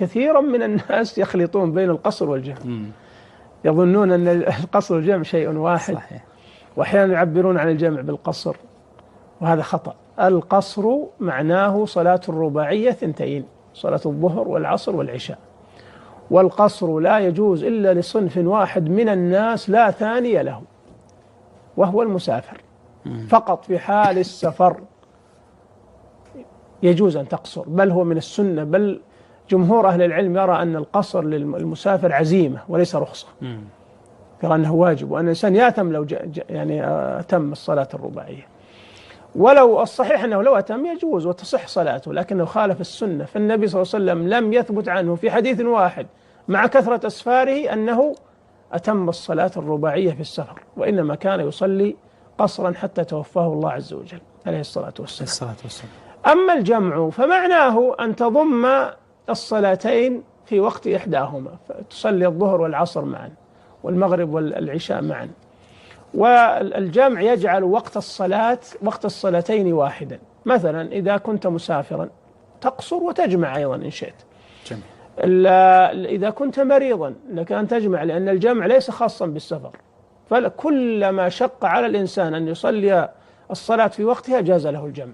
كثيرا من الناس يخلطون بين القصر والجمع، يظنون أن القصر والجمع شيء واحد. صحيح. وأحيانا يعبرون عن الجمع بالقصر، وهذا خطأ. القصر معناه صلاة الرباعية 2، صلاة الظهر والعصر والعشاء، والقصر لا يجوز إلا لصنف واحد من الناس لا ثاني له، وهو المسافر. فقط في حال السفر يجوز أن تقصر، بل هو من السنة، بل جمهور أهل العلم يرى أن القصر للمسافر عزيمة وليس رخصة، يرى أنه واجب، وأن الإنسان يأتم لو يعني أتم الصلاة الرباعية. ولو الصحيح أنه لو أتم يجوز وتصح صلاته، لكنه خالف السنة. فالنبي صلى الله عليه وسلم لم يثبت عنه في حديث واحد مع كثرة أسفاره أنه أتم الصلاة الرباعية في السفر، وإنما كان يصلي قصرا حتى توفاه الله عز وجل عليه الصلاة والسلام. أما الجمع فمعناه أن تضم الصلاتين في وقت إحداهما، تصلي الظهر والعصر معا والمغرب والعشاء معا. والجمع يجعل وقت الصلاتين واحدا. مثلا إذا كنت مسافرا تقصر وتجمع أيضا إن شئت. جميل. إذا كنت مريضا لك أن تجمع، لأن الجمع ليس خاصا بالسفر، فكلما شق على الإنسان أن يصلي الصلاة في وقتها جاز له الجمع،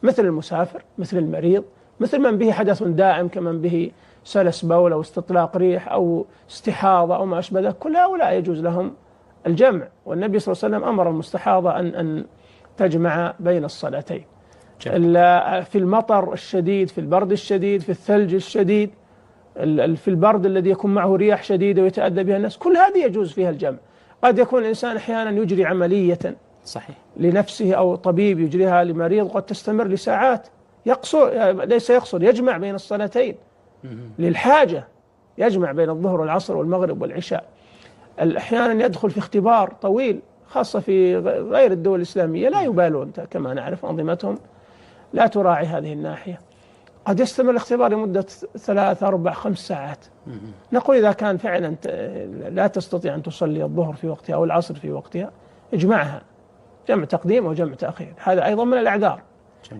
مثل المسافر، مثل المريض، مثل من به حدث دائم كمن به سلس بول أو استطلاق ريح أو استحاضة أو ما أشبه ذلك، كل هؤلاء يجوز لهم الجمع. والنبي صلى الله عليه وسلم أمر المستحاضة أن تجمع بين الصلاتين. في المطر الشديد، في البرد الشديد، في الثلج الشديد، في البرد الذي يكون معه رياح شديدة ويتأذى بها الناس، كل هذه يجوز فيها الجمع. قد يكون الإنسان أحيانا يجري عملية صحيح لنفسه أو طبيب يجريها لمريض قد تستمر لساعات، ليس يقصر، يجمع بين الصلاتين للحاجة، يجمع بين الظهر والعصر والمغرب والعشاء. أحيانا يدخل في اختبار طويل، خاصة في غير الدول الإسلامية لا يبالون، كما نعرف أنظمتهم لا تراعي هذه الناحية، قد يستمر الاختبار لمدة 3 4 5 ساعات. نقول إذا كان فعلا لا تستطيع أن تصلي الظهر في وقتها أو العصر في وقتها، اجمعها، جمع تقديم وجمع تأخير، هذا أيضا من الأعذار.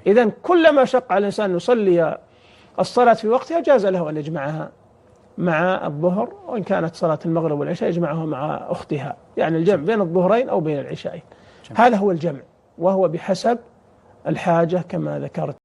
إذن كلما شق على الإنسان يصلي الصلاة في وقتها جاز له أن يجمعها مع الظهر، وإن كانت صلاة المغرب والعشاء يجمعها مع أختها، يعني الجمع بين الظهرين أو بين العشاءين. هذا هو الجمع، وهو بحسب الحاجة كما ذكرت.